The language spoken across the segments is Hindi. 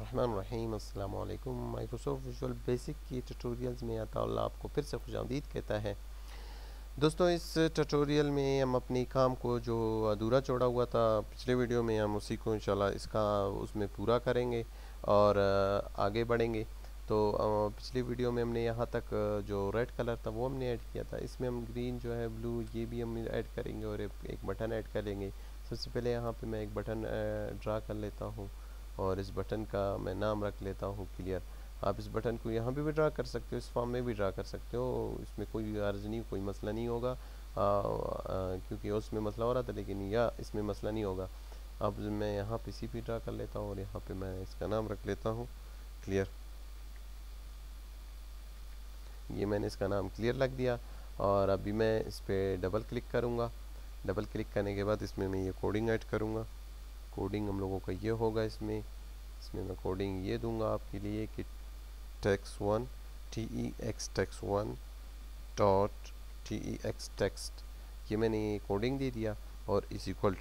बिस्मिल्लाहिर्रहमानिर्रहीम। अस्सलाम वालेकुम। माइक्रोसॉफ्ट विजुअल बेसिक की ट्यूटोरियल्स में अल्लाह आपको फिर से खुशामदीद कहता है। दोस्तों, इस ट्यूटोरियल में हम अपनी काम को जो अधूरा छोड़ा हुआ था पिछले वीडियो में, हम उसी को इंशाल्लाह इसका उसमें पूरा करेंगे और आगे बढ़ेंगे। तो पिछली वीडियो में हमने यहाँ तक जो रेड कलर था वो हमने ऐड किया था। इसमें हम ग्रीन जो है, ब्लू, ये भी हम ऐड करेंगे और एक बटन ऐड करेंगे। सबसे पहले यहाँ पे मैं एक बटन ड्रा कर लेता हूँ और इस बटन का मैं नाम रख लेता हूँ क्लियर। आप इस बटन को यहाँ भी ड्रा कर सकते हो, इस फॉर्म में भी ड्रा कर सकते हो, इसमें कोई अर्ज नहीं, कोई मसला नहीं होगा, क्योंकि उसमें मसला हो रहा था लेकिन या इसमें मसला नहीं होगा। अब मैं यहाँ पे सी भी ड्रा कर लेता हूँ और यहाँ पे मैं इसका नाम रख लेता हूँ क्लियर। ये मैंने इसका नाम क्लियर रख दिया और अभी मैं इस पर डबल क्लिक करूँगा। डबल क्लिक करने के बाद इसमें मैं ये कोडिंग ऐड करूँगा। कोडिंग हम लोगों का ये होगा, इसमें मैं कोडिंग ये दूंगा आपके लिए कि text1 text1 डॉट text ये मैंने ये कोडिंग दे दिया और इस इक्वल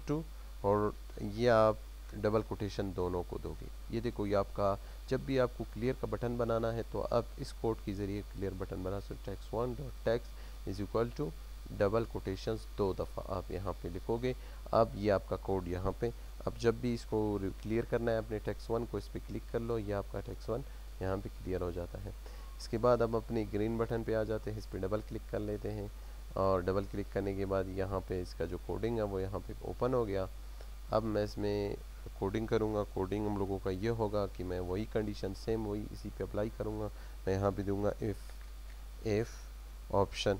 टू और ये आप डबल कोटेशन दोनों को दोगे। ये देखो, ये आपका जब भी आपको क्लियर का बटन बनाना है तो आप इस कोड के ज़रिए क्लियर बटन बना सकते। text1 dot text is equal to double quotations 2 दफ़ा आप यहाँ पे लिखोगे। अब ये आपका कोड यहाँ पे, अब जब भी इसको क्लियर करना है अपने text1 को, इस पर क्लिक कर लो, ये आपका text1 यहाँ पे क्लियर हो जाता है। इसके बाद अब अपने ग्रीन बटन पे आ जाते हैं, इस पर डबल क्लिक कर लेते हैं और डबल क्लिक करने के बाद यहाँ पे इसका जो कोडिंग है वो यहाँ पे ओपन हो गया। अब मैं इसमें कोडिंग करूँगा। कोडिंग हम लोगों का ये होगा कि मैं वही कंडीशन सेम वही इसी पे अप्लाई करूँगा। मैं यहाँ पे दूंगा इफ़ ऑप्शन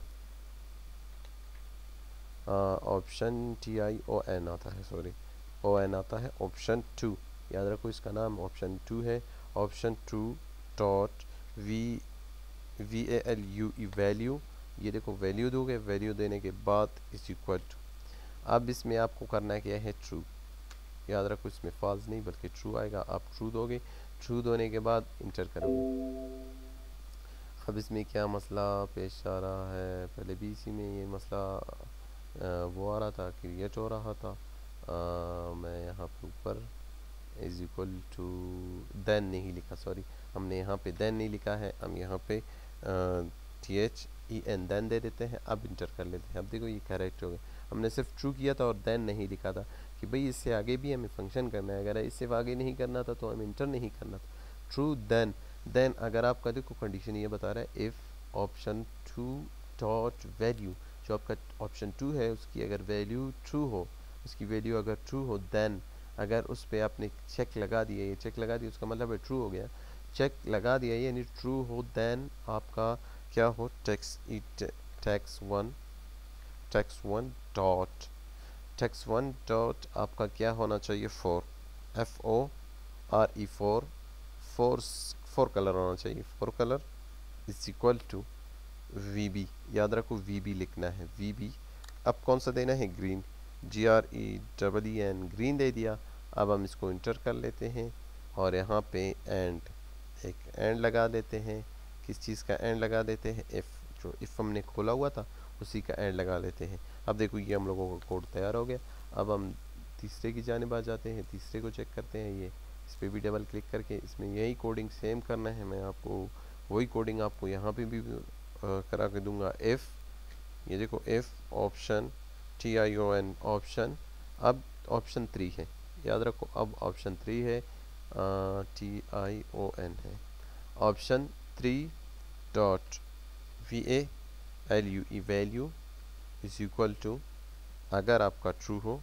TION आता है, सॉरी ON आता है, ऑप्शन 2, याद रखो इसका नाम ऑप्शन 2 है। ऑप्शन 2 डॉट VALUE वैल्यू, ये देखो वैल्यू दोगे, वैल्यू देने के बाद इज इक्वल टू, अब इसमें आपको करना क्या है, ट्रू। याद रखो इसमें फॉल्स नहीं बल्कि ट्रू आएगा, आप ट्रू दोगे। ट्रू दोने के बाद इंटर करोगे। अब इसमें क्या मसला पेश आ रहा है, पहले भी इसी में ये मसला वो आ रहा था, क्रिएट हो रहा था। मैं यहाँ पे ऊपर इज इक्वल टू देन नहीं लिखा, सॉरी, हमने यहाँ पे देन नहीं लिखा है, हम यहाँ पे THEN देन दे देते हैं। अब इंटर कर लेते हैं। अब देखो ये करेक्ट हो गया, हमने सिर्फ ट्रू किया था और देन नहीं लिखा था कि भाई इससे आगे भी हमें फंक्शन करना है। अगर इससे आगे नहीं करना था तो हमें इंटर नहीं करना था। ट्रू देन अगर आपका देखो कंडीशन ये बता रहा है इफ़ ऑप्शन 2 डॉट वैल्यू, जो आपका ऑप्शन 2 है उसकी अगर वैल्यू ट्रू हो, उसकी वैल्यू अगर ट्रू हो, देन अगर उस पर आपने चेक लगा दिया, ये चेक लगा दिया उसका मतलब है ट्रू हो गया। चेक लगा दिया यानी ट्रू हो, देन आपका क्या हो, text1 डॉट आपका क्या होना चाहिए, 4 FORE 4 कलर होना चाहिए, 4 colour is equal to VB, याद रखो VB लिखना है, VB। अब कौन सा देना है, ग्रीन, GREEN, ग्रीन दे दिया। अब हम इसको इंटर कर लेते हैं और यहाँ पे एक एंड लगा देते हैं। किस चीज़ का एंड लगा देते हैं, जो इफ़ हमने खोला हुआ था उसी का एंड लगा लेते हैं। अब देखो ये हम लोगों का कोड तैयार हो गया। अब हम तीसरे की जानिब आ जाते हैं, तीसरे को चेक करते हैं। ये इस पर भी डबल क्लिक करके इसमें यही कोडिंग सेम करना है। मैं आपको वही कोडिंग आपको यहाँ पे भी करा के दूंगा। इफ़, ये देखो इफ़ ऑप्शन TION ऑप्शन, अब ऑप्शन 3 है, याद रखो अब ऑप्शन 3 है, TION है। Option 3 dot VALUE value is equal to, अगर आपका ट्रू हो,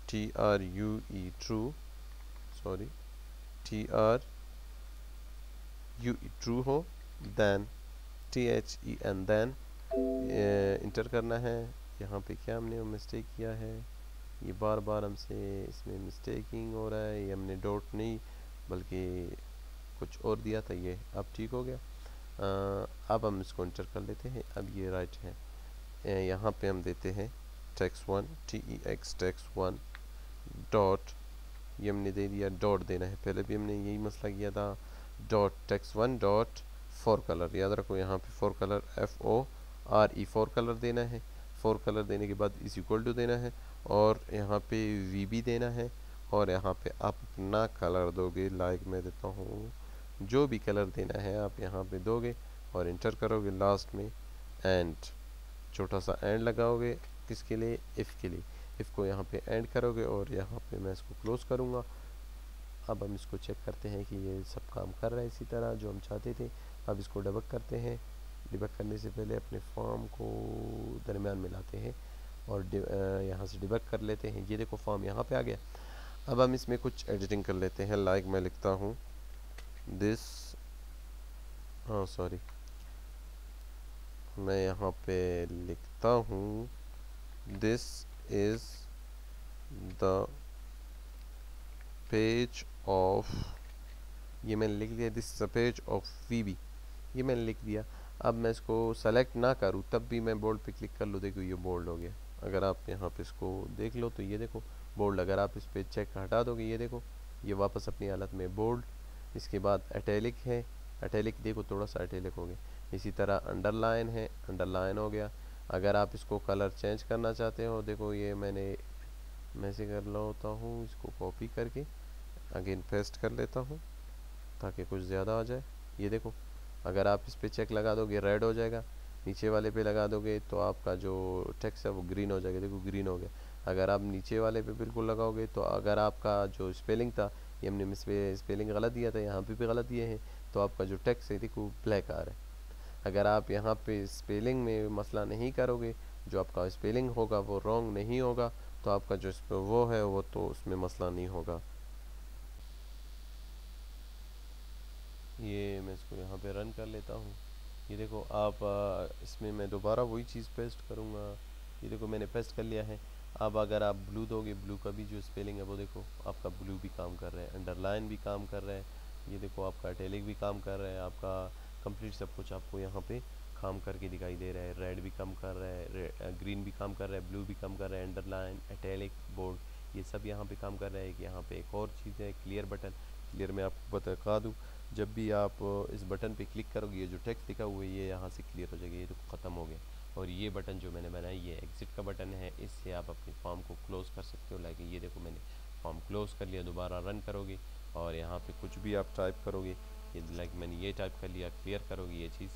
TRUE true, sorry TRUE true हो, देन THEN देन इंटर करना है। यहाँ पे क्या हमने मिस्टेक किया है, ये बार बार हमसे इसमें मिस्टेकिंग हो रहा है, ये हमने डॉट नहीं बल्कि कुछ और दिया था, ये अब ठीक हो गया। अब हम इसको इंटर कर लेते हैं। अब ये राइट है। यहाँ पे हम देते हैं text1 text1 डॉट, ये हमने दे दिया, डॉट देना है, पहले भी हमने यही मसला किया था, डॉट text1 डॉट 4 कलर, याद रखो यहाँ पे 4 कलर FORE 4 कलर देना है। 4 कलर देने के बाद इस इक्वल टू देना है और यहाँ पे VB देना है और यहाँ पे आप अपना कलर दोगे। लाइक मैं देता हूँ, जो भी कलर देना है आप यहाँ पे दोगे और इंटर करोगे लास्ट में, एंड छोटा सा एंड लगाओगे। किसके लिए? इफ़ के लिए। इफ़ को यहाँ पे एंड करोगे और यहाँ पे मैं इसको क्लोज करूँगा। अब हम इसको चेक करते हैं कि ये सब काम कर रहा है इसी तरह जो हम चाहते थे। अब इसको डिबग करते हैं। डिबग करने से पहले अपने फॉर्म को दरमियान में लाते हैं और यहाँ से डिबग कर लेते हैं। ये देखो फॉर्म यहाँ पे आ गया। अब हम इसमें कुछ एडिटिंग कर लेते हैं। लाइक मैं लिखता हूँ दिस, हाँ सॉरी, मैं यहाँ पे लिखता हूँ this is the page of, ये मैंने लिख दिया, this is the page of VB, ये मैंने लिख दिया। अब मैं इसको सेलेक्ट ना करूँ तब भी मैं बोल्ड पे क्लिक कर लूँ, देखो ये बोल्ड हो गया। अगर आप यहाँ पे इसको देख लो तो ये देखो बोल्ड। अगर आप इस पे चेक हटा दोगे ये देखो ये वापस अपनी हालत में बोल्ड। इसके बाद एटैलिक है, एटैलिक देखो थोड़ा सा एटैलिक हो गया। इसी तरह अंडरलाइन है, अंडरलाइन हो गया। अगर आप इसको कलर चेंज करना चाहते हो, देखो ये मैं से कर लेता हूँ, इसको कॉपी करके अगेन पेस्ट कर लेता हूँ ताकि कुछ ज़्यादा आ जाए। ये देखो अगर आप इस पे चेक लगा दोगे रेड हो जाएगा, नीचे वाले पे लगा दोगे तो आपका जो टेक्स्ट है वो ग्रीन हो जाएगा, देखो ग्रीन हो गया। अगर आप नीचे वाले पे बिल्कुल लगाओगे तो अगर आपका जो स्पेलिंग था, ये हमने स्पेलिंग गलत दिया था, यहाँ पे भी गलत दिए हैं, तो आपका जो टेक्स्ट है देखो ब्लैक आ रहा है। अगर आप यहाँ पे स्पेलिंग में मसला नहीं करोगे, जो आपका स्पेलिंग होगा वो रॉन्ग नहीं होगा, तो आपका जो वो है वो तो उसमें मसला नहीं होगा। ये मैं इसको यहाँ पे रन कर लेता हूँ। ये देखो आप इसमें मैं दोबारा वही चीज़ पेस्ट करूँगा। ये देखो मैंने पेस्ट कर लिया है। अब अगर आप ब्लू दोगे, ब्लू का भी जो स्पेलिंग है वो देखो आपका ब्लू भी काम कर रहा है, अंडरलाइन भी काम कर रहा है, ये देखो आपका इटैलिक भी काम कर रहा है, आपका कंप्लीट सब कुछ आपको यहाँ पे काम करके दिखाई दे रहा है। रेड भी काम कर रहा है, ग्रीन भी काम कर रहा है, ब्लू भी काम कर रहा है, अंडरलाइन, इटैलिक, बोल्ड, ये सब यहाँ पे काम कर रहा है। कि यहाँ पे एक और चीज़ है क्लियर बटन। क्लियर मैं आपको बता दूँ, जब भी आप इस बटन पे क्लिक करोगे ये जो टेक्स्ट लिखा हुआ है ये यहाँ से क्लियर हो जाएगा, ये तो ख़त्म हो गया। और ये बटन जो मैंने बनाया ये एग्जिट का बटन है, इससे आप अपने फॉर्म को क्लोज़ कर सकते हो। लाइक ये देखो मैंने फॉर्म क्लोज़ कर लिया। दोबारा रन करोगे और यहाँ पे कुछ भी आप टाइप करोगे, ये लाइक मैंने ये टाइप कर लिया, क्लियर करोगे ये चीज़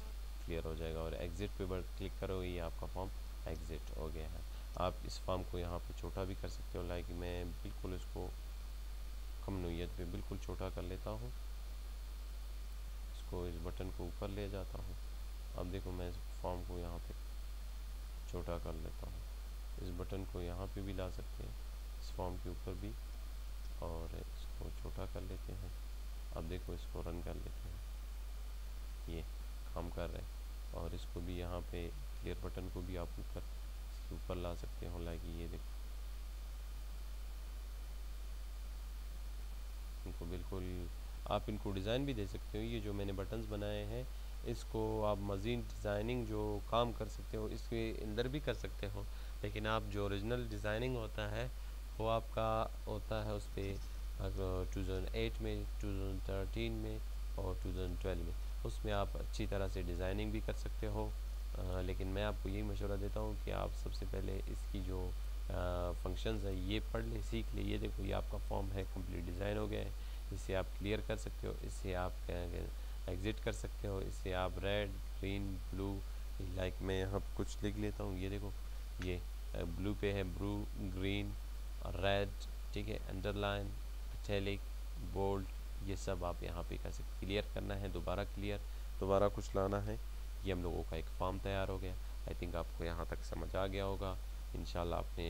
क्लियर हो जाएगा। और एग्जिट पे क्लिक करोगे ये आपका फॉर्म एग्जिट हो गया है। आप इस फॉर्म को यहाँ पे छोटा भी कर सकते हो। लाइक मैं बिल्कुल इसको कम नोयत पे बिल्कुल छोटा कर लेता हूँ, इसको इस बटन को ऊपर ले जाता हूँ। अब देखो मैं इस फॉर्म को यहाँ पे छोटा कर लेता हूँ। इस बटन को यहाँ पे भी ला सकते हैं, इस फॉर्म के ऊपर भी, और इसको छोटा कर लेते हैं। अब देखो इसको रन कर लेते हैं, ये काम कर रहा है। और इसको भी यहाँ पे क्लियर बटन को भी आप ऊपर इसके ऊपर ला सकते हो। लाइक ये देखो इनको बिल्कुल आप इनको डिज़ाइन भी दे सकते हो। ये जो मैंने बटन्स बनाए हैं इसको आप मज़ीद डिज़ाइनिंग जो काम कर सकते हो इसके अंदर भी कर सकते हो, लेकिन आप जो ओरिजिनल डिज़ाइनिंग होता है वो आपका होता है उस पर 2008 में, 2013 में और 2012 में, उसमें आप अच्छी तरह से डिज़ाइनिंग भी कर सकते हो। लेकिन मैं आपको यही मशवरा देता हूँ कि आप सबसे पहले इसकी जो फंक्शंस है ये पढ़ ले, सीख ले। ये देखो ये आपका फॉर्म है, कंप्लीट डिज़ाइन हो गया है। इसे आप क्लियर कर सकते हो, इससे आप एग्ज़िट कर सकते हो, इससे आप रेड, ग्रीन, ब्लू, लाइक मैं यहाँ कुछ लिख लेता हूँ। ये देखो ये ब्लू पे है, ब्लू, ग्रीन, रेड, ठीक है, अंडरलाइन, इटैलिक, बोल्ड, ये सब आप यहाँ पे कर सकते। क्लियर करना है दोबारा, क्लियर दोबारा कुछ लाना है। ये हम लोगों का एक फॉर्म तैयार हो गया। आई थिंक आपको यहाँ तक समझ आ गया होगा। इंशाल्लाह अपने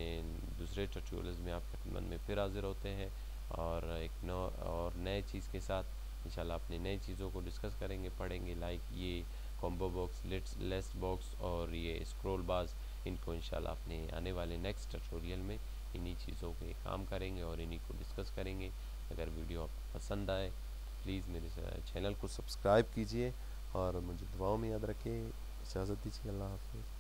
दूसरे ट्यूटोरियल्स में आपके खिदमत में फिर हाजिर होते हैं और एक और नए चीज़ के साथ इंशाल्लाह अपनी नई चीज़ों को डिस्कस करेंगे, पढ़ेंगे। लाइक ये कॉम्बो बॉक्स, लिस्ट बॉक्स और ये स्क्रॉल बार्स, इनको इंशाल्लाह अपने आने वाले नेक्स्ट ट्यूटोरियल में इन्हीं चीज़ों पे काम करेंगे और इन्हीं को डिस्कस करेंगे। अगर वीडियो आपको पसंद आए प्लीज़ मेरे चैनल को सब्सक्राइब कीजिए और मुझे दुआओं में याद रखें। इजाज़त दीजिए, अल्लाह हाफ़िज़।